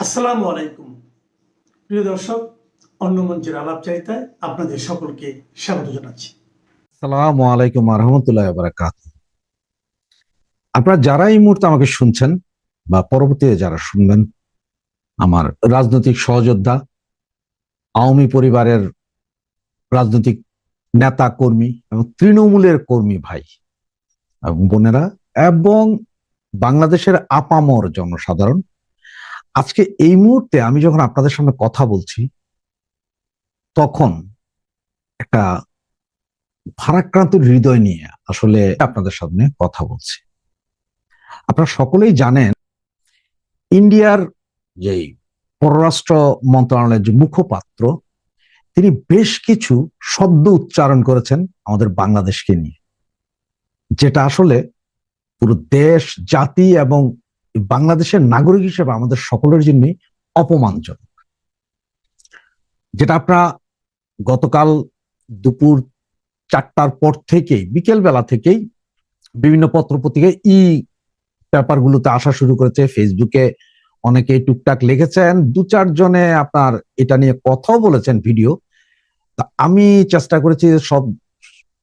আসসালামু আলাইকুম প্রিয় দর্শক, অন্য মঞ্চের আলাপচারিতায় আপনাদের সকলকে স্বাগত জানাচ্ছি। আসসালামু আলাইকুম রহমতুল্লাহ বারাকাত। আপনারা যারা এই মুহূর্তে আমাকে শুনছেন বা পরবর্তীতে যারা শুনবেন, আমার রাজনৈতিক সহযোদ্ধা, আওয়ামী পরিবারের রাজনৈতিক নেতা কর্মী এবং তৃণমূলের কর্মী ভাই এবং বোনেরা এবং বাংলাদেশের আপামর জনসাধারণ, আজকে এই মুহূর্তে আমি যখন আপনাদের সামনে কথা বলছি তখন একটা ভারাক্রান্ত হৃদয় নিয়ে আসলে আপনাদের সামনে কথা বলছি। আপনারা সকলেই জানেন ইন্ডিয়ার যে পররাষ্ট্র মন্ত্রণালয়ের যে মুখপাত্র, তিনি বেশ কিছু শব্দ উচ্চারণ করেছেন আমাদের বাংলাদেশকে নিয়ে, যেটা আসলে পুরো দেশ, জাতি এবং বাংলাদেশের নাগরিক হিসেবে আমাদের সকলের জন্যই অপমানজনক। যেটা আপনারা গতকাল দুপুর 4টার পর থেকেই, বিকেল বেলা থেকেই বিভিন্ন পত্রপত্রিকায় পেপারগুলোতে আসা শুরু করেছে। ফেসবুকে অনেকে টুকটাক লিখেছেন, 2-4 জনে আপনার এটা নিয়ে কথাও বলেছেন ভিডিও। তা আমি চেষ্টা করেছি সব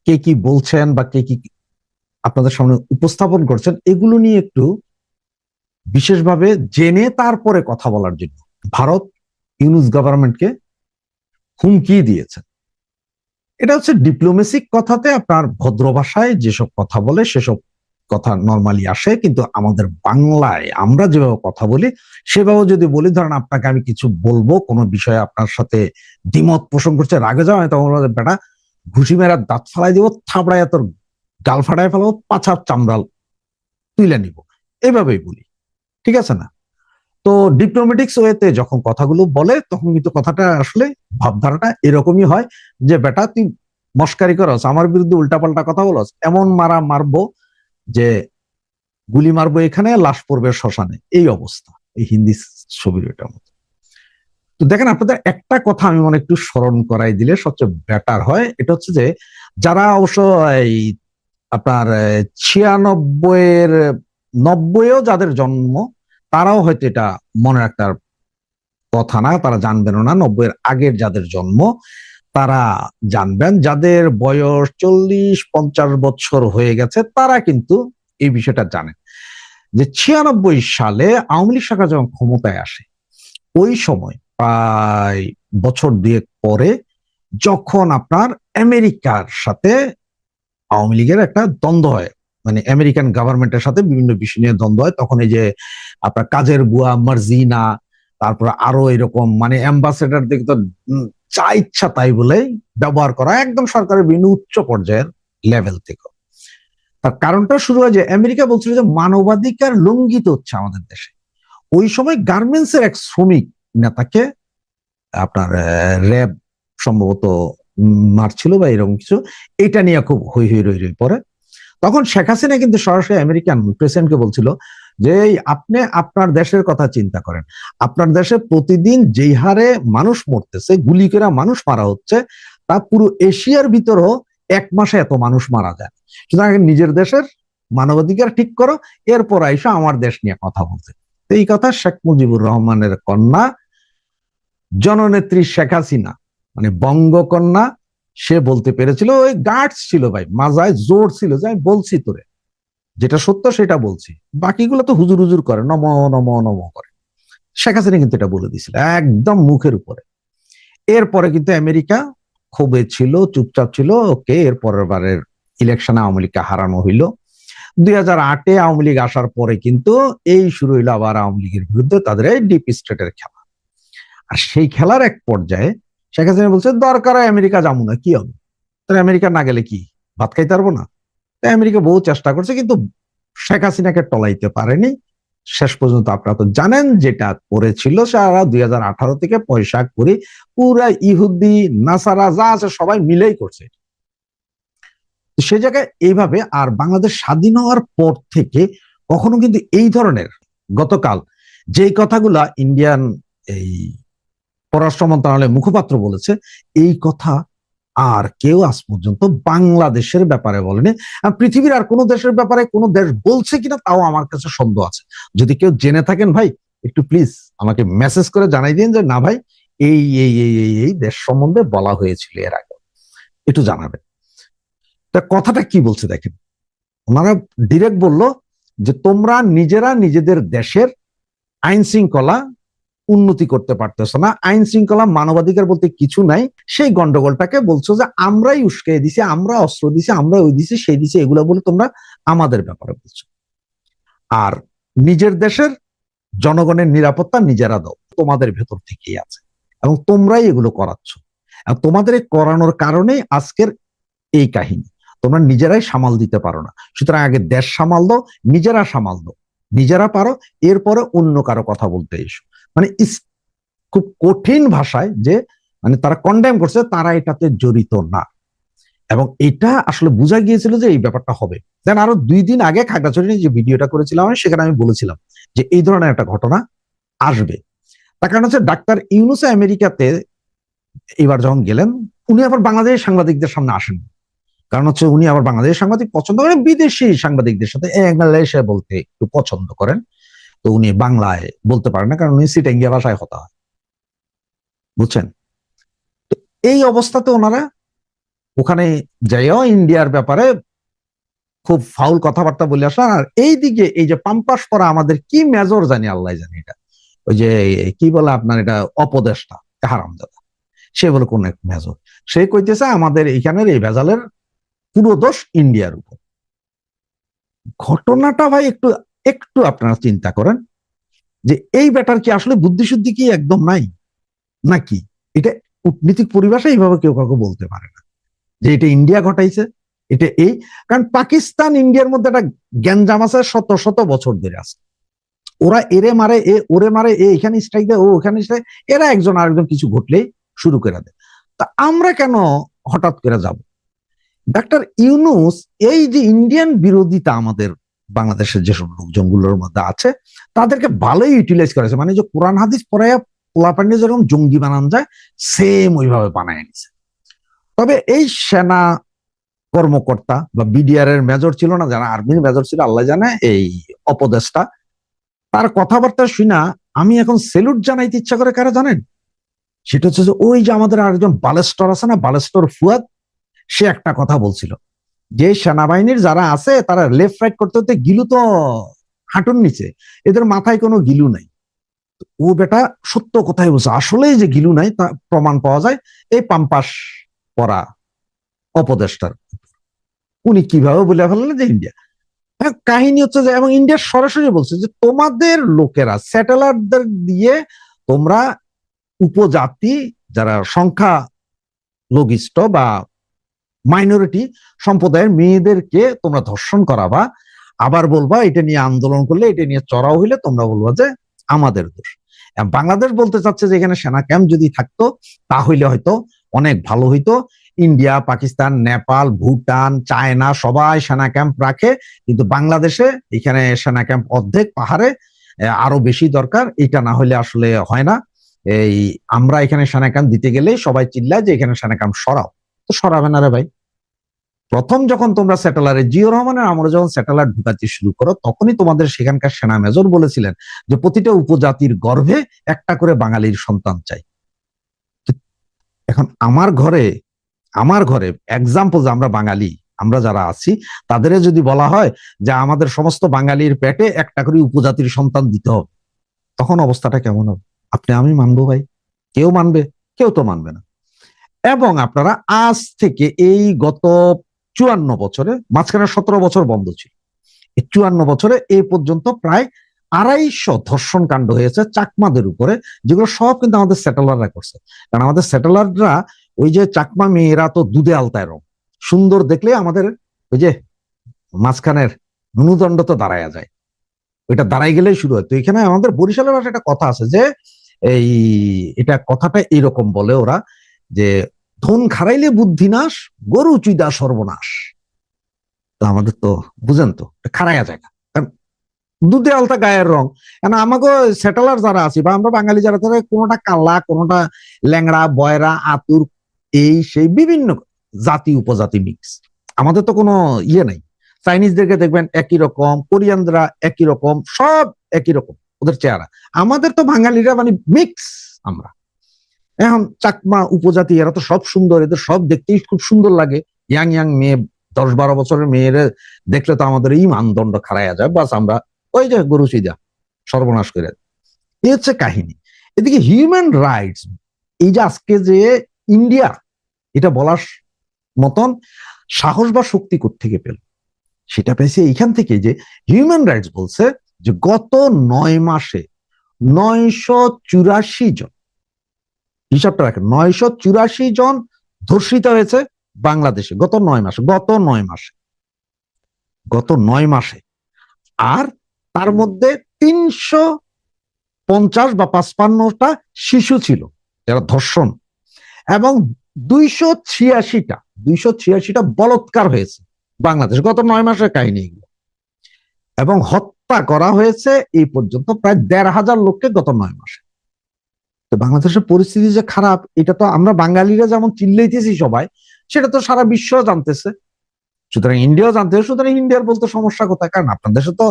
কে কি বলছেন বা কে কি আপনাদের সামনে উপস্থাপন করছেন এগুলো নিয়ে একটু বিশেষভাবে জেনে তারপরে কথা বলার জন্য। ভারত ইউনূস গভর্নমেন্টকে হুমকি দিয়েছেন। এটা হচ্ছে ডিপ্লোমেসিক কথাতে আপনার ভদ্র ভাষায় যেসব কথা বলে সেসব কথা নর্মালি আসে, কিন্তু আমাদের বাংলায় আমরা যেভাবে কথা বলি সেভাবে যদি বলি, ধরেন আপনাকে আমি কিছু বলবো, কোনো বিষয়ে আপনার সাথে দ্বিমত পোষণ করছে, রাগে যাও, তখন বেটা ঘুষি মেরা দাঁত ফালাই দিব, থাবড়ায় তোর গাল ফাটায় ফেলাবো, পাছার চামড়াল তুইলে নিব, এইভাবেই বলি, ঠিক আছে না? তো ডিপ্লোমেটিক্স ওয়েতে যখন কথাগুলো বলে তখন কিন্তু কথাটা আসলে ভাবধারাটা এরকমই হয় যে বেটা তুই মস্কারি করস, আমার বিরুদ্ধে উল্টাপাল্টা কথা বলস, এমন মারবো যে গুলি মারবো এখানে, লাশ পড়বে শ্মশানে, এই অবস্থা এই হিন্দি ছবির এটার মতো। তো দেখেন, আপনাদের একটা কথা আমি মনে একটু স্মরণ করাই দিলে সবচেয়ে বেটার হয়। এটা হচ্ছে যে যারা অবশ্য এই আপনার 96-এর 90-এও যাদের জন্ম, তারাও হয়তো এটা মনে রাখার কথা না, তারা জানবেনও না। 90-এর আগের যাদের জন্ম তারা জানবেন, যাদের বয়স 40-50 বছর হয়ে গেছে তারা কিন্তু এই বিষয়টা জানেন যে 96 সালে আওয়ামী লীগ সরকার যখন ক্ষমতায় আসে, ওই সময় প্রায় বছর 2 পরে যখন আপনার আমেরিকার সাথে আওয়ামী লীগের একটা দ্বন্দ্ব হয়, মানে আমেরিকান গভর্নমেন্টের সাথে বিভিন্ন বিষয় নিয়ে দ্বন্দ্ব হয়, তখন এই যে আপনার কাজের বুয়া মার্জিনা, তারপর আরো এরকম মানে অ্যাম্বাসেডার দেখে তো যা ইচ্ছা তাই বলে ব্যবহার করা, একদম সরকারের বিভিন্ন উচ্চ পর্যায়ের লেভেল থেকে। তার কারণটা শুরু হয় যে আমেরিকা বলছিল যে মানবাধিকার লঙ্ঘিত হচ্ছে আমাদের দেশে। ওই সময় গার্মেন্টস এর এক শ্রমিক নেতাকে আপনার র্যাব সম্ভবত মারছিল বা এরকম কিছু, এটা নিয়ে খুব হই হই রই রই পরে। তখন শেখ হাসিনা কিন্তু সরাসরি আমেরিকান প্রেসিডেন্টকে বলছিল যে আপনি আপনার দেশের কথা চিন্তা করেন, আপনার দেশে প্রতিদিন যেই হারে মানুষ মরতেছে, গুলি করে মানুষ মারা হচ্ছে, তা পুরো এশিয়ার ভিতরেও 1 মাসে এত মানুষ মারা যায়। সুতরাং নিজের দেশের মানবাধিকার ঠিক করো, এরপর আইসা আমার দেশ নিয়ে কথা বলতে। এই কথা শেখ মুজিবুর রহমানের কন্যা জননেত্রী শেখ হাসিনা, মানে বঙ্গকন্যা, সে বলতে পেরেছিল। ওই গার্ডস ছিল ভাই, মাজায় জোর ছিল যে আমি বলছি তোরে, যেটা সত্য সেটা বলছি, বাকিগুলো তো হুজুর হুজুর করে, নম নম নম করে। শেখ হাসিনা কিন্তু এটা বলে দিয়েছিল একদম মুখের উপরে। এরপরে কিন্তু আমেরিকা ক্ষোভে ছিল, চুপচাপ ছিল। ওকে, এর পরের বারের ইলেকশনে আওয়ামী লীগকে হারানো হইলো। 2008-এ আওয়ামী লীগ আসার পরে কিন্তু এই শুরু হইলো আবার আওয়ামী লীগের বিরুদ্ধে তাদের এই ডিপ স্টেটের খেলা। আর সেই খেলার এক পর্যায়ে শেখ হাসিনা বলছে দরকার হয় আমেরিকা যাবো না, কি হবে, তাহলে আমেরিকা না গেলে কি ভাত খাইতে পারবো না? তাই আমেরিকা বহু চেষ্টা করছে কিন্তু শেখ হাসিনাকে টলাইতে পারেনি। শেষ পর্যন্ত আপনারা তো জানেন যেটা করেছিল, সারা 2018 থেকে পয়সা করে পুরা ইহুদি নাসারা যা আছে সবাই মিলেই করছে। সে জায়গায় এইভাবে, আর বাংলাদেশ স্বাধীন হওয়ার পর থেকে কখনো কিন্তু এই ধরনের, গতকাল যেই কথাগুলা ইন্ডিয়ান এই পররাষ্ট্র মন্ত্রণালয়ের মুখপাত্র বলেছে, এই কথা আর কেউ আজ পর্যন্ত বাংলাদেশের ব্যাপারে বলেনি। পৃথিবীর আর কোনো দেশের ব্যাপারে কোনো দেশ বলছে কিনা তাও আমার কাছে সন্দেহ আছে। যদি কেউ জেনে থাকেন ভাই একটু প্লিজ আমাকে মেসেজ করে জানাই দিন যে না ভাই এই দেশ সম্বন্ধে বলা হয়েছিল এর আগে, একটু জানাবেন। তা কথাটা কি বলছে দেখেন, ওনারা ডিরেক্ট বলল যে তোমরা নিজেরা নিজেদের দেশের আইন শৃঙ্খলা উন্নতি করতে পারতেছ না, আইন শৃঙ্খলা মানবাধিকার বলতে কিছু নাই, সেই গন্ডগোলটাকে বলছো যে আমরাই উস্কাই দিছি, আমরা অস্ত্র দিছি, আমরা ওই দিছি সেই দিছি, এগুলো বলে তোমরা আমাদের ব্যাপারে বলছো। আর নিজের দেশের জনগণের নিরাপত্তা নিজেরা দাও, তোমাদের ভেতর থেকেই আছে এবং তোমরাই এগুলো করাচ্ছ। আর তোমাদের এই করানোর কারণেই আজকের এই কাহিনী। তোমরা নিজেরাই সামাল দিতে পারো না, সুতরাং আগে দেশ সামাল দাও, নিজেরা সামাল দাও, নিজেরা পারো, এরপরে অন্য কারো কথা বলতে এসো। মানে খুব কঠিন ভাষায় যে মানে তারা কন্ডেম করছে, তারা এটাতে জড়িত না। এবং এটা আসলে বোঝা গিয়েছিল যে এই ব্যাপারটা হবে। দেন আরো 2 দিন আগে খাগড়াছড়ি যে ভিডিওটা করেছিলাম সেখানে আমি বলেছিলাম যে এই ধরনের একটা ঘটনা আসবে। তার কারণ হচ্ছে ডাক্তার ইউনূস আমেরিকাতে এবার যখন গেলেন, উনি আবার বাংলাদেশের সাংবাদিকদের সামনে আসেন। কারণ হচ্ছে উনি আবার বাংলাদেশের সাংবাদিক পছন্দ করেন, বিদেশি সাংবাদিকদের সাথে ইংলিশে বলতে একটু পছন্দ করেন। তো উনি বাংলায় বলতে পারেন না, কারণ উনি সিটাঙ্গিয়া ভাষায় কথা হয়, বুঝছেন? তো এই অবস্থাতে ওনারা ওখানে যাইও ইন্ডিয়ার ব্যাপারে খুব ফাউল কথাবার্তা বলে আসা। আর এইদিকে এই যে পাম্পাস পরা আমাদের কি মেজর জানি, আল্লাহ জানি, এটা ওই যে কি বলে আপনার এটা অপদেষ্টা হারামজাদা, সে বলে কোন এক মেজর, সে কইতেছে আমাদের এইখানের এই ভেজালের পুরো দোষ ইন্ডিয়ার উপর। ঘটনাটা ভাই একটু একটু আপনারা চিন্তা করেন যে এই ব্যাটার কি আসলে বুদ্ধিশুদ্ধি কি একদম নাই নাকি? এটা কূটনীতিক পরিভাষা এইভাবে কেউ কাউকে বলতে পারে না যে এটা ইন্ডিয়া ঘটাইছে। এটা এই কারণ পাকিস্তান ইন্ডিয়ার মধ্যে একটা গ্যাঞ্জাম আছে শত শত বছর ধরে আছে। ওরা এরে মারে, এ ওরে মারে, এ এখানে স্ট্রাইক দেয়, ও ওখানে স্ট্রাইক, এরা একজন আরেকজন কিছু ঘটলেই শুরু করে দেয়। তা আমরা কেন হঠাৎ করে যাব? ডাক্তার ইউনূস এই যে ইন্ডিয়ান বিরোধিতা আমাদের বাংলাদেশের যেসব লোকজনগুলোর মধ্যে আছে তাদেরকে ভালোই ইউটিলাইজ করেছে। মানে যে কোরআন হাদিস পড়াইয়া পোলাপান্ডে যেরকম জঙ্গি বানান যায় সেম ওইভাবে বানায় নিছে। তবে এই সেনা কর্মকর্তা বা বিডিআর এর মেজর ছিল না, যারা আর্মির মেজর ছিল আল্লাহ জানে, এই অপদেষ্টা, তার কথাবার্তা শুনা আমি এখন সেলুট জানাইতে ইচ্ছা করে কারা জানেন? সেটা হচ্ছে যে ওই যে আমাদের আরেকজন বালেস্টর আছে না, বালেস্টর ফুয়াদ, সে একটা কথা বলছিল যে সেনাবাহিনীর যারা আছে তারা লেফট রাইট করতে করতে গিলু তো হাঁটুর নিচে, এদের মাথায় কোনো গিলু নাই। ও বেটা সত্য কথাই বলছে, আসলেই যে গিলু নাই তা প্রমাণ পাওয়া যায় এই পাম্পাস পরা অপদেষ্টার। উনি কিভাবে বলে ফেললেন যে ইন্ডিয়া। কাহিনী হচ্ছে যে এবং ইন্ডিয়া সরাসরি বলছে যে তোমাদের লোকেরা স্যাটেলাইটদের দিয়ে তোমরা উপজাতি যারা সংখ্যা লঘিষ্ঠ বা মাইনরিটি সম্প্রদায়ের মেয়েদেরকে তোমরা ধর্ষণ করাবা, আবার বলবা এটা নিয়ে আন্দোলন করলে, এটা নিয়ে চড়াও হইলে তোমরা বলবা যে আমাদের দোষ। বাংলাদেশ বলতে চাচ্ছে যে এখানে সেনা ক্যাম্প যদি থাকতো তাহলে হয়তো অনেক ভালো হইতো। ইন্ডিয়া, পাকিস্তান, নেপাল, ভুটান, চায়না সবাই সেনা ক্যাম্প রাখে, কিন্তু বাংলাদেশে এখানে সেনা ক্যাম্প অর্ধেক পাহাড়ে, আরো বেশি দরকার, এটা না হলে আসলে হয় না। এই আমরা এখানে সেনা ক্যাম্প দিতে গেলে সবাই চিল্লায় যে এখানে সেনা ক্যাম্প সরাও, তো সরাবে না রে ভাই। প্রথম যখন তোমরা স্যাটেলাইট, জিয়র রহমানের আমরা যখন স্যাটেলাইট ঢুকাতে শুরু করো তখনই তোমাদের সেখানকার সেনা মেজর বলেছিলেন যে প্রতিটা উপজাতির গর্ভে একটা করে বাঙালির সন্তান চাই। এখন আমার ঘরে এক্সাম্পল যে আমরা বাঙালি, আমরা যারা আছি তাদের যদি বলা হয় যে আমাদের সমস্ত বাঙালির পেটে একটা করে উপজাতির সন্তান দিতে হবে, তখন অবস্থাটা কেমন হবে? আপনি আমি মানবো ভাই? কেউ মানবে? কেউ তো মানবে না। এবং আপনারা আজ থেকে এই গত 54 বছরে, মাঝখানে 17 বছর বন্ধ ছিল, এই 54 বছরে এই পর্যন্ত প্রায় 250 ধর্ষণ কাণ্ড হয়েছে চাকমাদের উপরে, যেগুলো সব কিন্তু আমাদের স্যাটেলাররা করছে। কারণ আমাদের স্যাটেলাররা ওই যে চাকমা মেয়েরা তো দুধে আলতায় রং, সুন্দর দেখলে আমাদের ওই যে মাঝখানের নুদণ্ড তো দাঁড়ায়া যায়, ওইটা দাঁড়াই গেলেই শুরু হয়। তো এখানে আমাদের বরিশালের ভাষায় একটা কথা আছে যে এই এটা কথাটা এরকম বলে ওরা যে ধন খারাইলে বুদ্ধি নাশ, গরু চুইদা সর্বনাশ। তো আমাদের তো বুঝেন তো খারাইয়া যায় না, কারণ দুধে আলতা গায়ের রং। কারণ আমাকে সেটেলার যারা আছি বা আমরা বাঙালি যারা, তারা কোনোটা কাল্লা, কোনোটা ল্যাংড়া, বয়রা, আতুর, এই সেই বিভিন্ন জাতি উপজাতি মিক্স। আমাদের তো কোনো ইয়ে নাই। চাইনিজদেরকে দেখবেন একই রকম, কোরিয়ানরা একই রকম, সব একই রকম, ওদের চেহারা। আমাদের তো বাঙালিরা মানে মিক্স আমরা। এখন চাকমা উপজাতি এরা তো সব সুন্দর, এদের সব দেখতেই খুব সুন্দর লাগে। ইয়াং ইয়াং মেয়ে, 10-12 বছরের মেয়েরা দেখলে তো আমাদের এই মানদণ্ড খারাইয়া যায়, বাস আমরা ওই যে গরু সিজা সর্বনাশ করে। এই হচ্ছে কাহিনী। এদিকে হিউম্যান রাইটস, এই যে আজকে যে ইন্ডিয়া এটা বলার মতন সাহস বা শক্তি কোত্থেকে পেল, সেটা পেয়েছে এইখান থেকে যে হিউম্যান রাইটস বলছে যে গত 9 মাসে 984 জন, হিসাবটা রাখেন, 984 জন ধর্ষিত হয়েছে বাংলাদেশে গত 9 মাসে, গত 9 মাসে। আর তার মধ্যে 350 বা 55টা শিশু ছিল যারা ধর্ষণ, এবং 286টা বলাৎকার হয়েছে বাংলাদেশ গত 9 মাসের কাহিনী এগুলো। এবং হত্যা করা হয়েছে এই পর্যন্ত প্রায় 1,500 লোককে গত 9 মাসে। তো বাংলাদেশের পরিস্থিতি যে খারাপ, এটা তো আমরা বাঙালিরা যেমন চিল্লাইতেছি সবাই, সেটা তো সারা বিশ্ব জানতেছে, সুতরাং ইন্ডিয়াও জানতেছে। সুতরাং ইন্ডিয়ার বলতে সমস্যা কোথায়? কারণ আপনার দেশে তো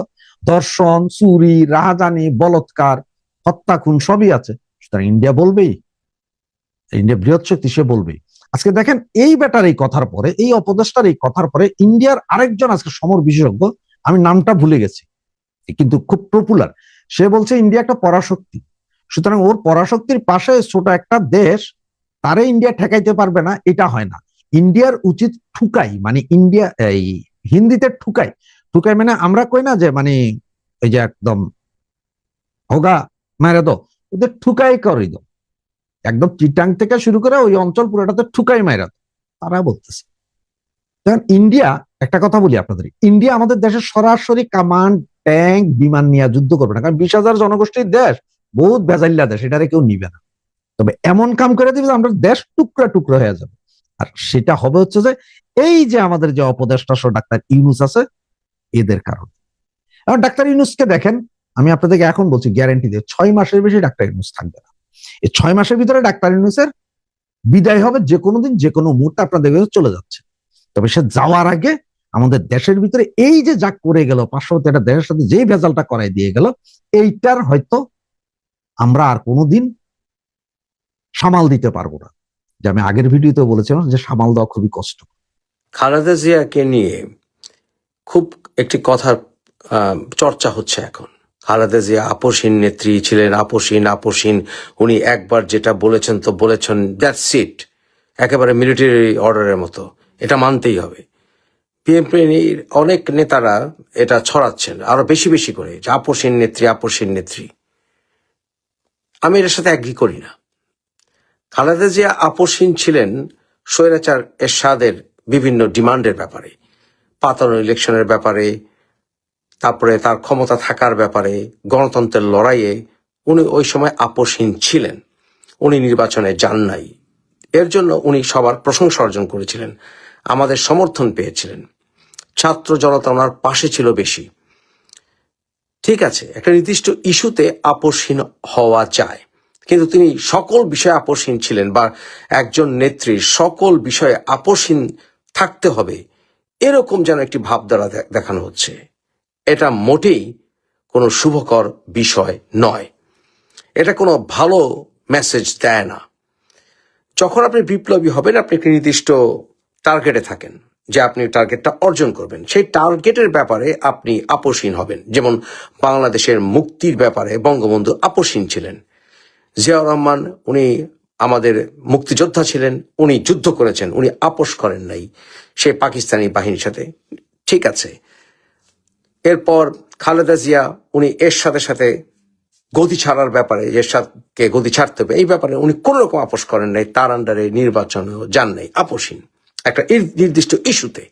ধর্ষণ, চুরি, রাহাজানি, বলাৎকার, হত্যা, খুন সবই আছে, সুতরাং ইন্ডিয়া বলবেই, ইন্ডিয়া বৃহৎ শক্তি, সে বলবেই। আজকে দেখেন এই বেটার এই কথার পরে, এই অপদেষ্টার এই কথার পরে ইন্ডিয়ার আরেকজন আজকে সমর বিশেষজ্ঞ, আমি নামটা ভুলে গেছি কিন্তু খুব পপুলার, সে বলছে ইন্ডিয়া একটা পরাশক্তি, সুতরাং ওর পরাশক্তির পাশে ছোট একটা দেশ, তারে ইন্ডিয়া ঠেকাইতে পারবে না, এটা হয় না। ইন্ডিয়ার উচিত ঠুকাই, মানে ইন্ডিয়া, এই হিন্দিতে ঠুকাই, ঠুকাই মানে আমরা কই না যে মানে এই যে একদম হোগা মেরে দো, ওদের ঠুকাই করে দো, একদম চিটাং থেকে শুরু করে ওই অঞ্চল পুরোটাতে ঠুকাই মাইরা দো, তারা বলতেছে। কারণ ইন্ডিয়া, একটা কথা বলি আপনাদের, ইন্ডিয়া আমাদের দেশের সরাসরি কামান্ড, ট্যাঙ্ক, বিমান নিয়ে যুদ্ধ করবে না, কারণ 20,000 জনগোষ্ঠীর দেশ, বহুত বেজাল্লা দেশ, এটারে কেউ নিবে না। তবে এমন কাম করে দিবে আমরা দেশ টুকরা টুকরা হয়ে যাবে। আর সেটা হবে হচ্ছে যে এই যে আমাদের যে অপদেষ্টা ডাক্তার ইউনূস আছে, এদের কারণে। এখন ডাক্তার ইউনূসকে দেখেন, আমি আপনাদেরকে এখন বলছি গ্যারান্টি দিয়ে 6 মাসের বেশি ডাক্তার ইউনূস থাকবে না। এই 6 মাসের ভিতরে ডাক্তার ইউনূসের বিদায় হবে যে কোনো দিন, যে কোনো মুহূর্তে আপনাদের চলে যাচ্ছে। তবে সে যাওয়ার আগে আমাদের দেশের ভিতরে এই যে যা করে গেল, 500টা দেশের সাথে যেই ভেজালটা করাই দিয়ে গেল, এইটার হয়তো আমরা আর কোনোদিন সামাল দিতে পারবো না। যে আমি আগের ভিডিওতে বলেছিলাম যে সামাল দেওয়া খুবই কষ্ট। খালেদা জিয়াকে নিয়ে খুব একটি কথার চর্চা হচ্ছে এখন। খালেদা জিয়া আপসহীন নেত্রী ছিলেন, আপসহীন। উনি একবার যেটা বলেছেন তো বলেছেন, দ্যাটস ইট, একেবারে মিলিটারি অর্ডারের মতো, এটা মানতেই হবে। বিএনপির অনেক নেতারা এটা ছড়াচ্ছেন আরো বেশি বেশি করে, যে আপসহীন নেত্রী। আমি এর সাথে এগ্রি করি না। খালেদা জিয়া আপসহীন ছিলেন স্বৈরাচার এরশাদের বিভিন্ন ডিমান্ডের ব্যাপারে, পাতানো ইলেকশনের ব্যাপারে, তারপরে তার ক্ষমতা থাকার ব্যাপারে, গণতন্ত্রের লড়াইয়ে উনি ওই সময় আপসহীন ছিলেন। উনি নির্বাচনে যান নাই, এর জন্য উনি সবার প্রশংসা অর্জন করেছিলেন, আমাদের সমর্থন পেয়েছিলেন, ছাত্র জনতা ওনার পাশে ছিল বেশি। ঠিক আছে, একটা নির্দিষ্ট ইস্যুতে আপসহীন হওয়া যায়, কিন্তু তিনি সকল বিষয়ে আপসহীন ছিলেন, বা একজন নেত্রীর সকল বিষয়ে আপসহীন থাকতে হবে এরকম যেন একটি ভাব দ্বারা দেখানো হচ্ছে, এটা মোটেই কোনো শুভকর বিষয় নয়। এটা কোনো ভালো মেসেজ দেয় না। যখন আপনি বিপ্লবী হবেন, আপনি একটি নির্দিষ্ট টার্গেটে থাকেন, যে আপনি টার্গেটটা অর্জন করবেন, সেই টার্গেটের ব্যাপারে আপনি আপসহীন হবেন। যেমন বাংলাদেশের মুক্তির ব্যাপারে বঙ্গবন্ধু আপসহীন ছিলেন। জিয়াউর রহমান, উনি আমাদের মুক্তিযোদ্ধা ছিলেন, উনি যুদ্ধ করেছেন, উনি আপোষ করেন নাই সে পাকিস্তানি বাহিনীর সাথে, ঠিক আছে। এরপর খালেদা জিয়া, উনি এর সাথে সাথে গদি ছাড়ার ব্যাপারে, এরশাদকে গদি ছাড়তে হবে এই ব্যাপারে উনি কোন রকম আপোষ করেন নাই, তার আন্ডারে নির্বাচনেও যান নাই, আপসহীন একটা নির্দিষ্ট ইস্যুতে।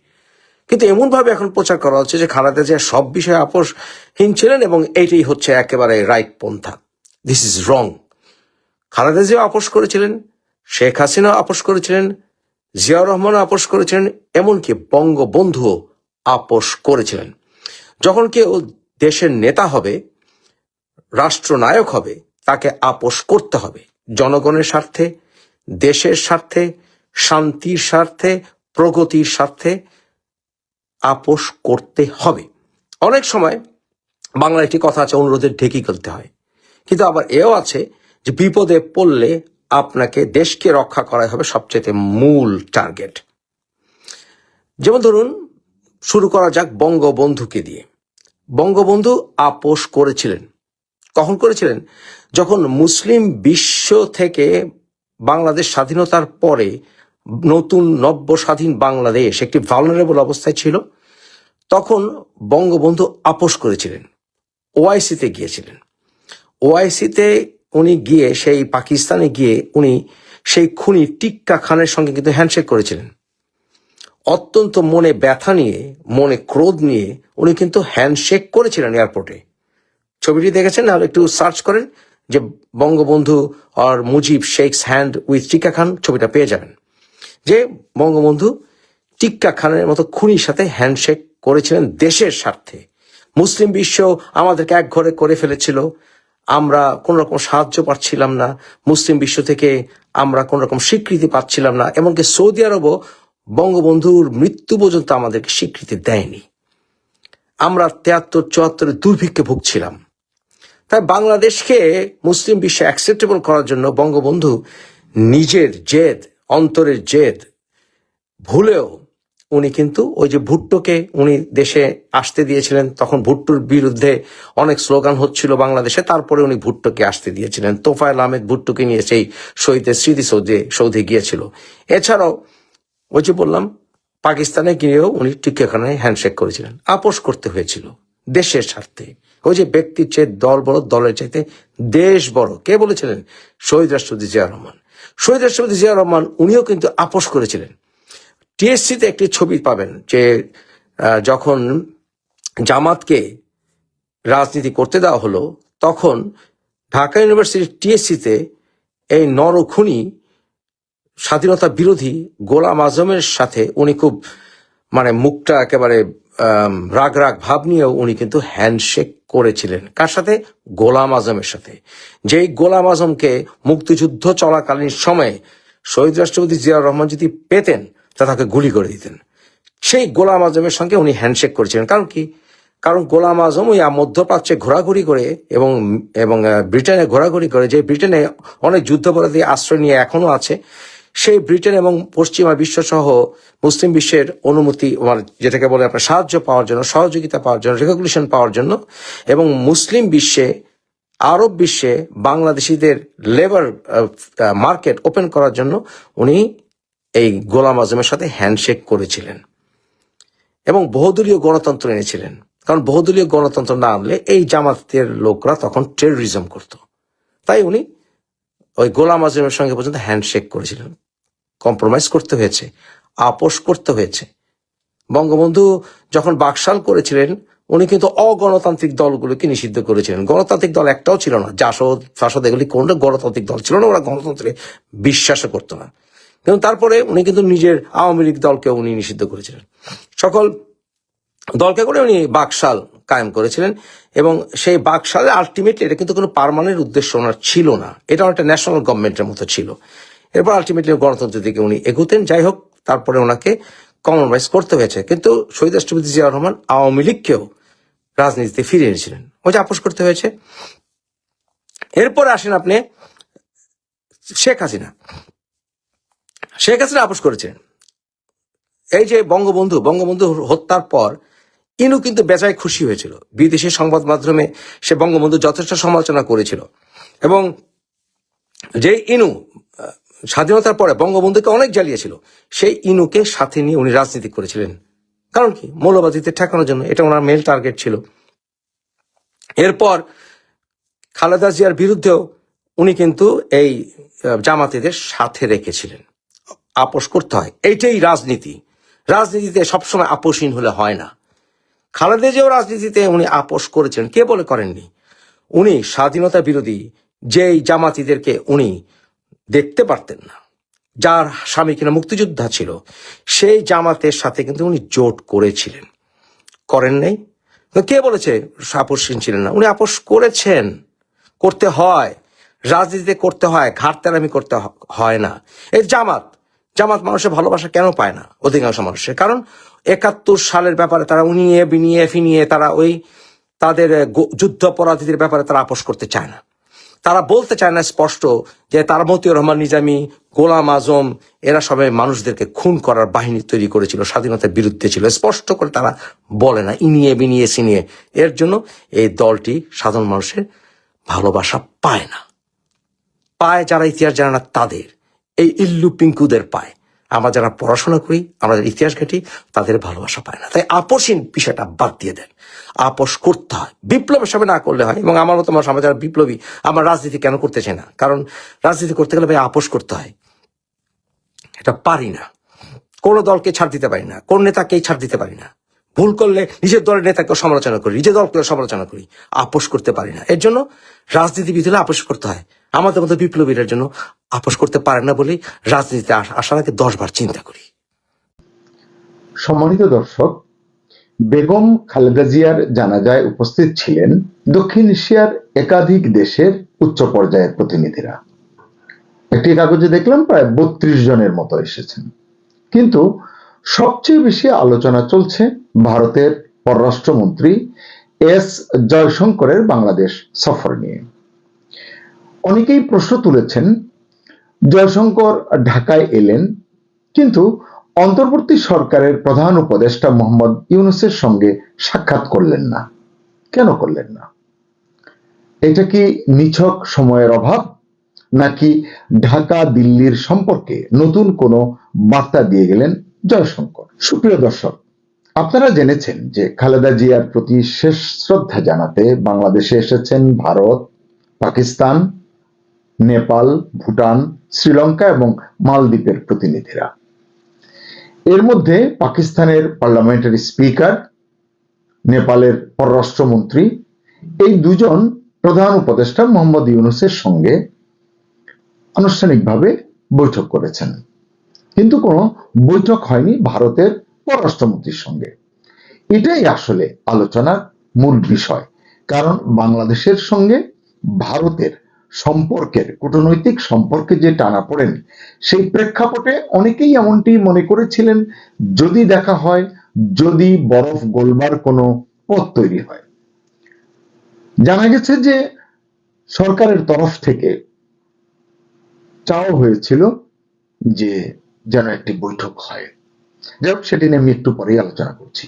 কিন্তু এমন ভাবে এখন প্রচার করা হচ্ছে যে খালেদা জিয়া সব বিষয়ে আপসহীন ছিলেন এবং এইটাই হচ্ছে একেবারে রাইট পন্থা। This is wrong. Khaleda Zia আপোষ করেছিলেন, শেখ হাসিনা আপোষ করেছিলেন, জিয়াউর রহমানও আপোষ করেছিলেন, এমনকি বঙ্গবন্ধুও আপোষ করেছিলেন। যখন কেউ দেশের নেতা হবে, রাষ্ট্রনায়ক হবে, তাকে আপোষ করতে হবে জনগণের স্বার্থে, দেশের স্বার্থে, শান্তির স্বার্থে, প্রগতির স্বার্থে আপোষ করতে হবে। অনেক সময় বাংলায় একটি কথা আছে, অনুরোধের ঢেকি করতে হয়, কিন্তু আবার এও আছে যে বিপদে পড়লে আপনাকে দেশকে রক্ষা করাই হবে সবচেয়ে মূল টার্গেট। যেমন ধরুন, শুরু করা যাক বঙ্গবন্ধুকে দিয়ে। বঙ্গবন্ধু আপোষ করেছিলেন। কখন করেছিলেন? যখন মুসলিম বিশ্ব থেকে বাংলাদেশ স্বাধীনতার পরে নতুন নব্য স্বাধীন বাংলাদেশ একটি ভালনারেবল অবস্থায় ছিল, তখন বঙ্গবন্ধু আপোষ করেছিলেন, ওআইসিতে গিয়েছিলেন। ওআইসিতে উনি গিয়ে, সেই পাকিস্তানে গিয়ে উনি সেই খুনি টিক্কা খানের সঙ্গে কিন্তু হ্যান্ডশেক করেছিলেন। অত্যন্ত মনে ব্যথা নিয়ে, মনে ক্রোধ নিয়ে উনি কিন্তু হ্যান্ডশেক করেছিলেন এয়ারপোর্টে। ছবিটি দেখেছেন, আর একটু সার্চ করেন যে বঙ্গবন্ধু আর মুজিব শেকস হ্যান্ড উইথ টিক্কা খান, ছবিটা পেয়ে যাবেন। যে বঙ্গবন্ধু টিক্কা খানের মতো খুনির সাথে হ্যান্ডশেক করেছিলেন দেশের স্বার্থে। মুসলিম বিশ্ব আমাদেরকে এক ঘরে করে ফেলেছিল, আমরা কোন রকম সাহায্য পাচ্ছিলাম না, মুসলিম বিশ্ব থেকে আমরা কোন রকম স্বীকৃতি পাচ্ছিলাম না, এমনকি সৌদি আরবও বঙ্গবন্ধুর মৃত্যু পর্যন্ত আমাদেরকে স্বীকৃতি দেয়নি। আমরা 73-74 দুর্ভিক্ষে ভুগছিলাম। তাই বাংলাদেশকে মুসলিম বিশ্বে অ্যাকসেপ্টেবল করার জন্য বঙ্গবন্ধু নিজের জেদ, অন্তরের জেদ ভুলেও উনি কিন্তু ওই যে ভুট্টোকে উনি দেশে আসতে দিয়েছিলেন, তখন ভুট্টোর বিরুদ্ধে অনেক স্লোগান হচ্ছিল বাংলাদেশে, তারপরে উনি ভুট্টোকে আসতে দিয়েছিলেন। তোফায়েল আহমেদ ভুট্টোকে নিয়ে সেই শহীদের স্মৃতিসৌধে গিয়েছিল। এছাড়াও ওই যে বললাম, পাকিস্তানে গিয়েও উনি টিক্কাখানায় হ্যান্ডশেক করেছিলেন। আপোষ করতে হয়েছিল দেশের স্বার্থে। ওই যে ব্যক্তির চেয়ে দল বড়, দলের চাইতে দেশ বড়, কে বলেছিলেন? শহীদ রাষ্ট্রপতি জিয়াউর রহমান। শহীদ রাষ্ট্রপতি জিয়াউর রহমান উনিও কিন্তু আপোষ করেছিলেন। টিএসসিতে একটি ছবি পাবেন যে যখন জামাতকে রাজনীতি করতে দেওয়া হলো, তখন ঢাকা ইউনিভার্সিটির টিএসসিতে এই নরখুনি স্বাধীনতা বিরোধী গোলাম আজমের সাথে উনি খুব মুখটা একেবারে রাগ রাগ ভাব নিয়েও উনি কিন্তু হ্যান্ডশেক করেছিলেন। কার সাথে? গোলাম আজমের সাথে। যেই গোলাম আজমকে মুক্তিযুদ্ধ চলাকালীন সময়ে শহীদ রাষ্ট্রপতি জিয়াউর রহমান যদি পেতেন তা তাকে গুলি করে দিতেন। সেই গোলাম আজমের সঙ্গে উনি হ্যান্ডশেক করেছিলেন। কারণ কি? কারণ গোলাম আজম ওই মধ্যপ্রাচ্যে ঘোরাঘুরি করে এবং ব্রিটেনে ঘোরাঘুরি করে, যে ব্রিটেনে অনেক যুদ্ধাপরাধী আশ্রয় নিয়ে এখনো আছে, সেই ব্রিটেন এবং পশ্চিমা বিশ্ব সহ মুসলিম বিশ্বের অনুমতি, যেটাকে বলে আপনার সাহায্য পাওয়ার জন্য, সহযোগিতা পাওয়ার জন্য, রেকগনিশন পাওয়ার জন্য, এবং মুসলিম বিশ্বে, আরব বিশ্বে বাংলাদেশিদের লেবার মার্কেট ওপেন করার জন্য উনি এই গোলাম আজমের সাথে হ্যান্ডশেক করেছিলেন এবং বহুদলীয় গণতন্ত্র এনেছিলেন। কারণ বহুদলীয় গণতন্ত্র না আনলে এই জামাতের লোকরা তখন টেররিজম করত। তাই উনি ওই গোলাম আজমের সঙ্গে পর্যন্ত হ্যান্ডশেক করেছিলেন। কম্প্রোমাইজ করতে হয়েছে, আপোষ করতে হয়েছে। বঙ্গবন্ধু যখন বাকশাল করেছিলেন, উনি কিন্তু অগণতান্ত্রিক দলগুলোকে নিষিদ্ধ করেছিলেন। গণতান্ত্রিক দল একটাও ছিল না, জাসদ ফাসদ এগুলি কোনটা গণতান্ত্রিক দল ছিল না, ওরা গণতন্ত্রে বিশ্বাসও করতো না। কিন্তু তারপরে উনি কিন্তু নিজের আওয়ামী লীগ দলকে উনি নিষিদ্ধ করেছিলেন। সকল দলকে করে উনি বাকশাল কায়েম করেছিলেন এবং সেই বাকশালে আলটিমেটলি এটা কিন্তু কোনো পার্মানেন্ট উদ্দেশ্য ওনার ছিল না, এটা একটা ন্যাশনাল গভর্নমেন্টের মতো ছিল। এরপর আলটিমেটলি গণতন্ত্রের দিকে উনি এগোতেন। যাই হোক, তারপরে ওনাকে কম্প্রোমাইজ করতে হয়েছে। কিন্তু শহীদ রাষ্ট্রপতি জিয়াউর রহমান আওয়ামী লীগকেও রাজনীতিতে ফিরিয়ে এনেছিলেন, ওই যে আপোষ করতে হয়েছে। এরপরে আসেন আপনি শেখ হাসিনা। শেখ হাসিনা আপোষ করেছিলেন। এই যে বঙ্গবন্ধু হত্যার পর ইনু কিন্তু বেজায় খুশি হয়েছিল। বিদেশি সংবাদ মাধ্যমে সে বঙ্গবন্ধু যথেষ্ট সমালোচনা করেছিল এবং যে ইনু স্বাধীনতার পরে বঙ্গবন্ধুকে অনেক জ্বালিয়েছিল, সেই ইনুকে সাথে নিয়ে উনি রাজনীতি করেছিলেন। কারণ কি? মৌলবাদীদের ঠেকানোর জন্য, এটা ওনার মেল টার্গেট ছিল। এরপর খালেদা জিয়ার বিরুদ্ধেও উনি কিন্তু এই জামাতিদের সাথে রেখেছিলেন। আপোষ করতে হয়, এইটাই রাজনীতি। রাজনীতিতে সবসময় আপোষহীন হলে হয় না। খালেদা জিয়াও রাজনীতিতে উনি আপোষ করেছিলেন। কে বলে করেননি? উনি স্বাধীনতা বিরোধী যেই জামাতিদেরকে উনি দেখতে পারতেন না, যার স্বামী কিনা মুক্তিযোদ্ধা ছিল, সেই জামাতের সাথে কিন্তু উনি জোট করেছিলেন। করেন নাই? কে বলেছে আপোষহীন ছিলেন না? উনি আপোষ করেছেন। করতে হয়, রাজনীতিতে করতে হয়, ঘাটতেরামি করতে হয় না। এই জামাত মানুষের ভালোবাসা কেন পায় না অধিকাংশ মানুষের? কারণ 71 সালের ব্যাপারে তারা উনিয়ে বিনিয়ে ফিনিয়ে তারা ওই তাদের যুদ্ধাপরাধীদের ব্যাপারে তারা আপোষ করতে চায় না। তারা বলতে চায় না স্পষ্ট যে তারা মতিউর রহমান নিজামী, গোলাম আজম এরা সবাই মানুষদেরকে খুন করার বাহিনী তৈরি করেছিল, স্বাধীনতার বিরুদ্ধে ছিল, স্পষ্ট করে তারা বলে না, ইনিয়ে বিনিয়ে সিনিয়ে। এর জন্য এই দলটি সাধারণ মানুষের ভালোবাসা পায় না, পায় যারা ইতিহাস জানে না তাদের, এই ইল্লু পিঙ্কুদের পায়। আমরা যারা পড়াশোনা করি, আমরা যারা ইতিহাস ঘাঁটি, তাদের ভালোবাসা পায় না। তাই আপোষহীন বিষয়টা বাদ দিয়ে দেন, আপোষ করতে হয়, বিপ্লবের সবে না করলে হয়। এবং আমার মতো আমরা যারা বিপ্লবী, আমরা রাজনীতি কেন করতে চাই না? কারণ রাজনীতি করতে গেলে ভাই আপোষ করতে হয়, এটা পারি না। কোনো দলকে ছাড় দিতে পারি না, কোন নেতাকেই ছাড় দিতে পারি না। ভুল করলে নিজের দলের নেতাকেও সমালোচনা করি, নিজের দলকেও সমালোচনা করি, আপোষ করতে পারি না। এর জন্য রাজনীতিবিদ হলে আপোষ করতে হয়। আমাদের মতো বিপ্লবীদের জন্য আপোষ করতে পারে না বলেই রাজনীতিতে আসার আগে 10 বার চিন্তা করি। সম্মানিত দর্শক, বেগম খালেদা জিয়ার জানাজায় উপস্থিত ছিলেন দক্ষিণ এশিয়ার একাধিক দেশের উচ্চ পর্যায়ের প্রতিনিধিরা। একটি কাগজে দেখলাম প্রায় 32 জনের মতো এসেছেন। কিন্তু সবচেয়ে বেশি আলোচনা চলছে ভারতের পররাষ্ট্রমন্ত্রী এস জয়শঙ্করের বাংলাদেশ সফর নিয়ে। অনেকেই প্রশ্ন তুলেছেন, জয়শঙ্কর ঢাকায় এলেন কিন্তু অন্তর্বর্তী সরকারের প্রধান উপদেষ্টা মোহাম্মদ ইউনূসের সঙ্গে সাক্ষাৎ করলেন না, কেন করলেন না? এটা কি নিছক সময়ের অভাব, নাকি ঢাকা দিল্লির সম্পর্কে নতুন কোনো বার্তা দিয়ে গেলেন জয়শঙ্কর? সুপ্রিয় দর্শক, আপনারা জেনেছেন যে খালেদা জিয়ার প্রতি শেষ শ্রদ্ধা জানাতে বাংলাদেশে এসেছেন ভারত, পাকিস্তান, নেপাল, ভুটান, শ্রীলঙ্কা এবং মালদ্বীপের প্রতিনিধিরা। এর মধ্যে পাকিস্তানের পার্লামেন্টারি স্পিকার, নেপালের পররাষ্ট্রমন্ত্রী, এই দুজন প্রধান উপদেষ্টা মোহাম্মদ ইউনূসের সঙ্গে আনুষ্ঠানিকভাবে বৈঠক করেছেন। কিন্তু কোনো বৈঠক হয়নি ভারতের পররাষ্ট্রমন্ত্রীর সঙ্গে। এটাই আসলে আলোচনার মূল বিষয়। কারণ বাংলাদেশের সঙ্গে ভারতের সম্পর্কের, কূটনৈতিক সম্পর্কে যে টানাপোড়েন, সেই প্রেক্ষাপটে অনেকেই এমনটি মনে করেছিলেন, যদি দেখা হয়, যদি বরফ গলবার কোনো পথ তৈরি হয়। জানা গেছে যে সরকারের তরফ থেকে চাওয়া হয়েছিল যে যেন একটি বৈঠক হয়। যাই হোক, সেটি নিয়ে আমি একটু পরেই আলোচনা করছি।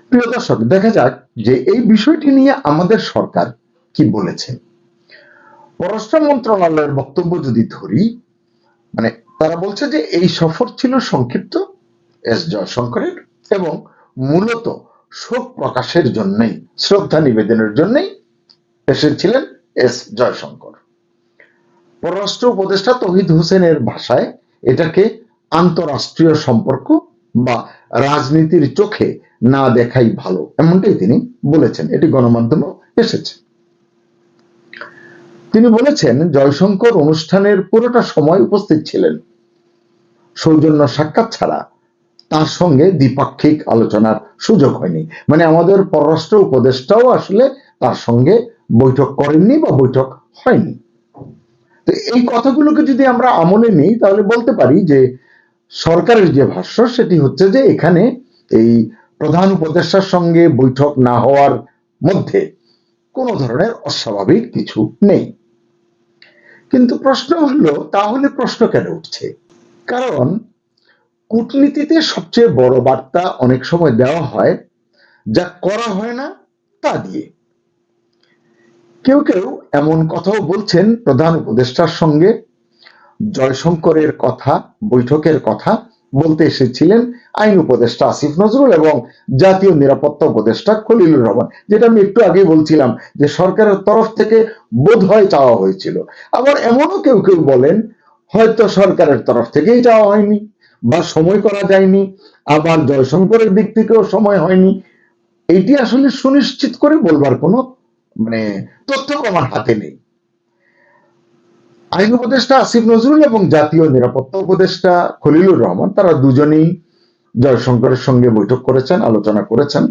প্রিয় দর্শক, দেখা যাক যে এই বিষয়টি নিয়ে আমাদের সরকার কি বলেছেন। পররাষ্ট্র মন্ত্রণালয়ের বক্তব্য যদি ধরি, মানে তারা বলছে যে এই সফর ছিল সংক্ষিপ্ত এস জয়শঙ্করের এবং মূলত শোক প্রকাশের জন্যই, শ্রদ্ধা নিবেদনের জন্যই এসেছিলেন এস জয়শঙ্কর। পররাষ্ট্র উপদেষ্টা তৌহিদ হোসেনের ভাষায় এটাকে আন্তরাষ্ট্রীয় সম্পর্ক বা রাজনীতির চোখে না দেখাই ভালো, এমনটাই তিনি বলেছেন। এটি গণমাধ্যমে এসেছে। তিনি বলেছেন, জয়শঙ্কর অনুষ্ঠানের পুরোটা সময় উপস্থিত ছিলেন। সৌজন্য সাক্ষাৎ ছাড়া তার সঙ্গে দ্বিপাক্ষিক আলোচনার সুযোগ হয়নি। মানে আমাদের পররাষ্ট্র উপদেষ্টাও আসলে তার সঙ্গে বৈঠক করেননি বা বৈঠক হয়নি। তো এই কথাগুলোকে যদি আমরা আমলে নিই, তাহলে বলতে পারি যে সরকারের যে ভাষ্য, সেটি হচ্ছে যে এখানে এই প্রধান উপদেষ্টার সঙ্গে বৈঠক না হওয়ার মধ্যে কোনো ধরনের অস্বাভাবিক কিছু নেই। কিন্তু প্রশ্ন হলো, তাহলে প্রশ্ন কেন উঠছে? কারণ কূটনীতিতে সবচেয়ে বড় বার্তা অনেক সময় দেওয়া হয় যা করা হয় না তা দিয়ে। কেউ কেউ এমন কথাও বলছেন, প্রধান উপদেষ্টার সঙ্গে জয়শঙ্করের কথা, বৈঠকের কথা বলতে এসেছিলেন আইন উপদেষ্টা আসিফ নজরুল এবং জাতীয় নিরাপত্তা উপদেষ্টা খলিলুর রহমান, যেটা আমি একটু আগে বলছিলাম যে সরকারের তরফ থেকে বোধহয় চাওয়া হয়েছিল। আবার এমনও কেউ কেউ বলেন হয়তো সরকারের তরফ থেকেই চাওয়া হয়নি বা সময় করা যায়নি, আবার জয়শঙ্করের দিক থেকেও সময় হয়নি। এইটি আসলে সুনিশ্চিত করে বলবার কোনো তথ্য আমার হাতে নেই। আইন উপদেষ্টা আসিফ নজরুল এবং জাতীয় নিরাপত্তা উপদেষ্টা খলিলুর রহমান, তারা দুজনেই জয়শঙ্করের সঙ্গে বৈঠক করেছেন, আলোচনা করেছেন।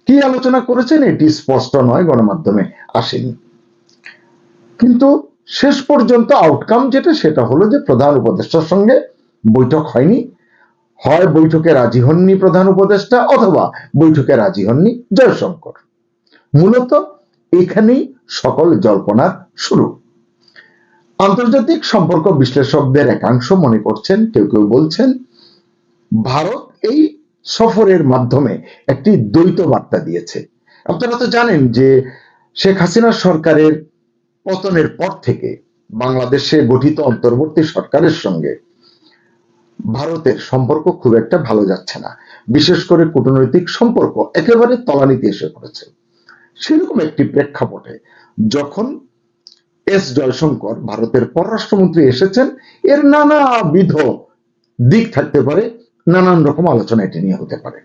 কি আলোচনা করেছেন এটি স্পষ্ট নয়, গণমাধ্যমে আসেনি। কিন্তু শেষ পর্যন্ত আউটকাম যেটা, সেটা হলো যে প্রধান উপদেষ্টার সঙ্গে বৈঠক হয়নি। হয় বৈঠকে রাজি হননি প্রধান উপদেষ্টা, অথবা বৈঠকে রাজি হননি জয়শঙ্কর। মূলত এখানেই সকল জল্পনার শুরু। আন্তর্জাতিক সম্পর্ক বিশ্লেষকদের একাংশ মনে করছেন, কেউ কেউ বলছেন ভারত এই সফরের মাধ্যমে একটি দ্বৈত বার্তা দিয়েছে। আপনারা তো জানেন যে শেখ হাসিনা সরকারের পতনের পর থেকে বাংলাদেশে গঠিত অন্তর্বর্তী সরকারের সঙ্গে ভারতের সম্পর্ক খুব একটা ভালো যাচ্ছে না, বিশেষ করে কূটনৈতিক সম্পর্ক একেবারে তলানিতে এসে পড়েছে। সেরকম একটি প্রেক্ষাপটে যখন এস জয়শঙ্কর ভারতের পররাষ্ট্রমন্ত্রী এসেছেন, এর নানাবিধ দিক থাকতে পারে, নানান রকম আলোচনা এটি নিয়ে হতে পারে।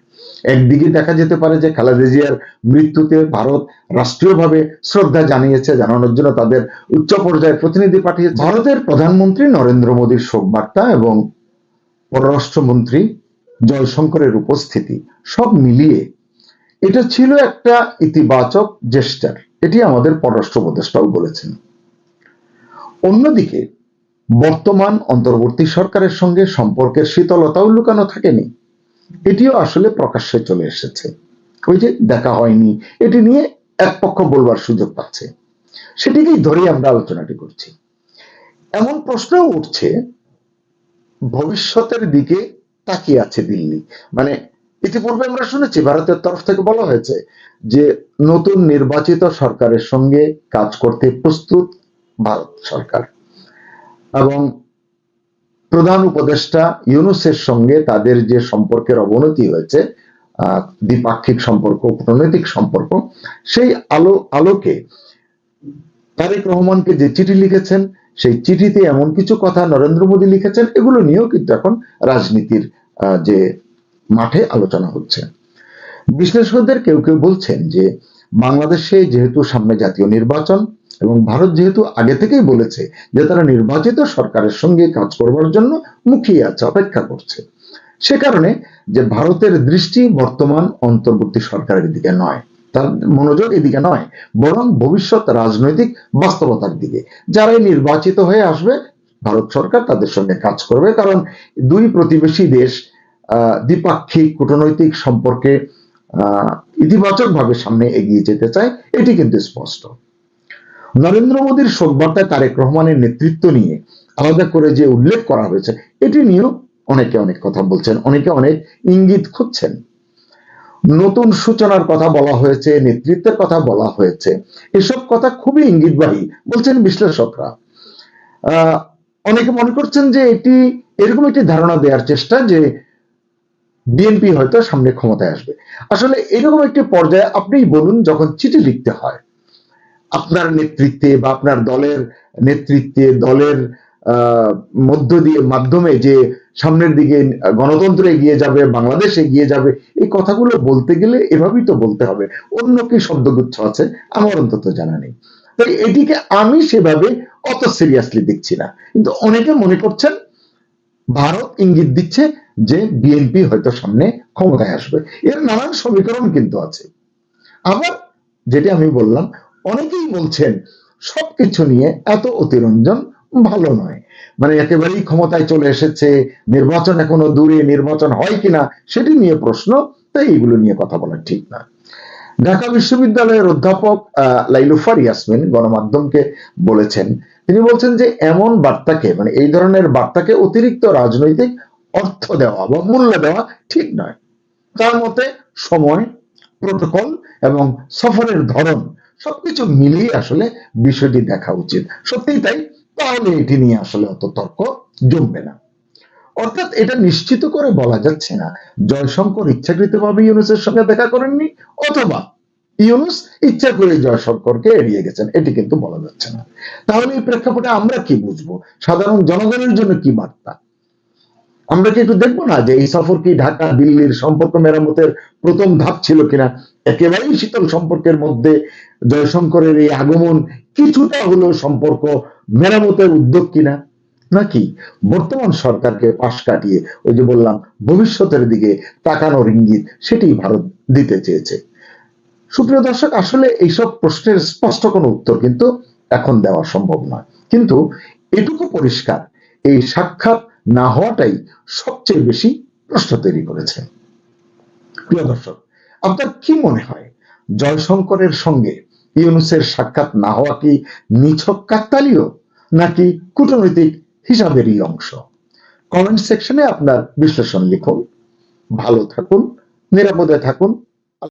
একদিকে দেখা যেতে পারে যে খালেদা জিয়ার মৃত্যুতে ভারত রাষ্ট্রীয়ভাবে শ্রদ্ধা জানিয়েছে, জানানোর জন্য তাদের উচ্চ পর্যায়ের প্রতিনিধি পাঠিয়েছে। ভারতের প্রধানমন্ত্রী নরেন্দ্র মোদীর শোকবার্তা এবং পররাষ্ট্রমন্ত্রী জয়শঙ্করের উপস্থিতি সব মিলিয়ে এটা ছিল একটা ইতিবাচক জেস্টার, এটি আমাদের পররাষ্ট্র উপদেষ্টাও বলেছেন। অন্যদিকে বর্তমান অন্তর্বর্তী সরকারের সঙ্গে সম্পর্কের শীতলতাও লুকানো থাকেনি, এটিও আসলে প্রকাশ্যে চলে এসেছে। ওই যে দেখা হয়নি, এটি নিয়ে এক পক্ষ বলবার সুযোগ পাচ্ছে, সেটিকেই ধরেই আমরা আলোচনাটি করছি। এমন প্রশ্নও উঠছে ভবিষ্যতের দিকে তাকিয়ে আছে দিল্লি। মানে ইতিপূর্বে আমরা শুনেছি ভারতের তরফ থেকে বলা হয়েছে যে নতুন নির্বাচিত সরকারের সঙ্গে কাজ করতে প্রস্তুত ভারত সরকার, এবং প্রধান উপদেষ্টা ইউনূসের সঙ্গে তাদের যে সম্পর্কের অবনতি হয়েছে, দ্বিপাক্ষিক সম্পর্ক, কূটনৈতিক সম্পর্ক, সেই আলোকে তারেক রহমানকে যে চিঠি লিখেছেন, সেই চিঠিতে এমন কিছু কথা নরেন্দ্র মোদী লিখেছেন, এগুলো নিয়েও কিন্তু এখন রাজনীতির যে মাঠে আলোচনা হচ্ছে। বিশ্লেষকদের কেউ কেউ বলছেন যে বাংলাদেশে যেহেতু সামনে জাতীয় নির্বাচন এবং ভারত যেহেতু আগে থেকেই বলেছে যে তারা নির্বাচিত সরকারের সঙ্গে কাজ করবার জন্য মুখিয়ে আছে, অপেক্ষা করছে, সে কারণে যে ভারতের দৃষ্টি বর্তমান অন্তর্বর্তী সরকারের দিকে নয়, তার মনোযোগ এদিকে নয়, বরং ভবিষ্যৎ রাজনৈতিক বাস্তবতার দিকে। যারাই নির্বাচিত হয়ে আসবে ভারত সরকার তাদের সঙ্গে কাজ করবে, কারণ দুই প্রতিবেশী দেশ দ্বিপাক্ষিক কূটনৈতিক সম্পর্কে ইতিবাচকভাবে সামনে এগিয়ে যেতে চায়, এটি কিন্তু স্পষ্ট। নরেন্দ্র মোদীর শোকবার্তায় তারেক রহমানের নেতৃত্ব নিয়ে আলাদা করে যে উল্লেখ করা হয়েছে, এটি নিয়েও অনেকে অনেক কথা বলছেন, অনেকে অনেক ইঙ্গিত খুঁজছেন। নতুন সূচনার কথা বলা হয়েছে, নেতৃত্বের কথা বলা হয়েছে, এসব কথা খুবই ইঙ্গিতবাহী বলছেন বিশ্লেষকরা। অনেকে মনে করছেন যে এটি এরকম একটি ধারণা দেওয়ার চেষ্টা যে বিএনপি হয়তো সামনে ক্ষমতায় আসবে। আসলে এরকম একটি পর্যায়ে আপনি বলুন, যখন চিঠি লিখতে হয় আপনার নেতৃত্বে বা আপনার দলের নেতৃত্বে, দলের মধ্য দিয়ে মাধ্যমে যে সামনের দিকে গণতন্ত্র এগিয়ে যাবে, বাংলাদেশ এগিয়ে যাবে, এই কথাগুলো বলতে গেলে এভাবেই তো বলতে হবে। অন্য কি শব্দগুচ্ছ আছে আমার অন্তত জানা নেই। তাই এটিকে আমি সেভাবে অত সিরিয়াসলি দেখছি না, কিন্তু অনেকে মনে করছেন ভারত ইঙ্গিত দিচ্ছে যে বিএনপি হয়তো সামনে ক্ষমতায় আসবে। এর নানান সমীকরণ কিন্তু আছে। আবার যেটি আমি বললাম, অনেকেই বলছেন সবকিছু নিয়ে এত অতিরঞ্জন ভালো নয়, মানে একেবারেই ক্ষমতায় চলে এসেছে, নির্বাচন এখনো দূরে, নির্বাচন হয় কিনা সেটি নিয়ে প্রশ্ন, তাই এগুলো নিয়ে কথা বলা ঠিক না। ঢাকা বিশ্ববিদ্যালয়ের অধ্যাপক লাইলুফার ইয়াসমিন গণমাধ্যমকে বলেছেন, তিনি বলছেন যে এমন বার্তাকে, মানে এই ধরনের বার্তাকে অতিরিক্ত রাজনৈতিক অর্থ দেওয়া বা মূল্য দেওয়া ঠিক নয়। তার মতে সময়, প্রোটোকল এবং সফরের ধরন সবকিছু মিলিয়ে আসলে বিষয়টি দেখা উচিত। সত্যিই তাই, তাহলে এটি নিয়ে আসলে অত তর্ক জমবে না। অর্থাৎ এটা নিশ্চিত করে বলা যাচ্ছে না জয়শঙ্কর ইচ্ছাকৃতভাবে ইউনূসের সঙ্গে দেখা করেননি, অথবা ইউনূস ইচ্ছা করে জয়শঙ্করকে এড়িয়ে গেছেন, এটি কিন্তু বলা যাচ্ছে না। তাহলে এই প্রেক্ষাপটে আমরা কি বুঝবো, সাধারণ জনগণের জন্য কি বার্তা? আমরা কি একটু দেখবো না যে এই সফর কি ঢাকা দিল্লির সম্পর্ক মেরামতের প্রথম ধাপ ছিল কিনা? একেবারেই শীতল সম্পর্কের মধ্যে জয়শঙ্করের এই আগমন কিছুটা হলেও সম্পর্ক মেরামতের উদ্যোগ কিনা, নাকি বর্তমান সরকারকে পাশ কাটিয়ে ওই যে বললাম ভবিষ্যতের দিকে তাকানোর ইঙ্গিত সেটি ভারত দিতে চেয়েছে? সুপ্রিয় দর্শক, আসলে এইসব প্রশ্নের স্পষ্ট কোনো উত্তর কিন্তু এখন দেওয়া সম্ভব নয়, কিন্তু এটুকু পরিষ্কার, এই সাক্ষাৎ না হওয়াটাই সবচেয়ে বেশি প্রশ্ন তৈরি করেছে। প্রিয় দর্শক, আপনার কি মনে হয় জয়শঙ্করের সঙ্গে ইউনূসের সাক্ষাৎ না হওয়া কি নিছক কাকতালীয়, নাকি কূটনৈতিক হিসাবেরই অংশ? কমেন্ট সেকশনে আপনার বিশ্লেষণ লিখুন। ভালো থাকুন, নিরাপদে থাকুন।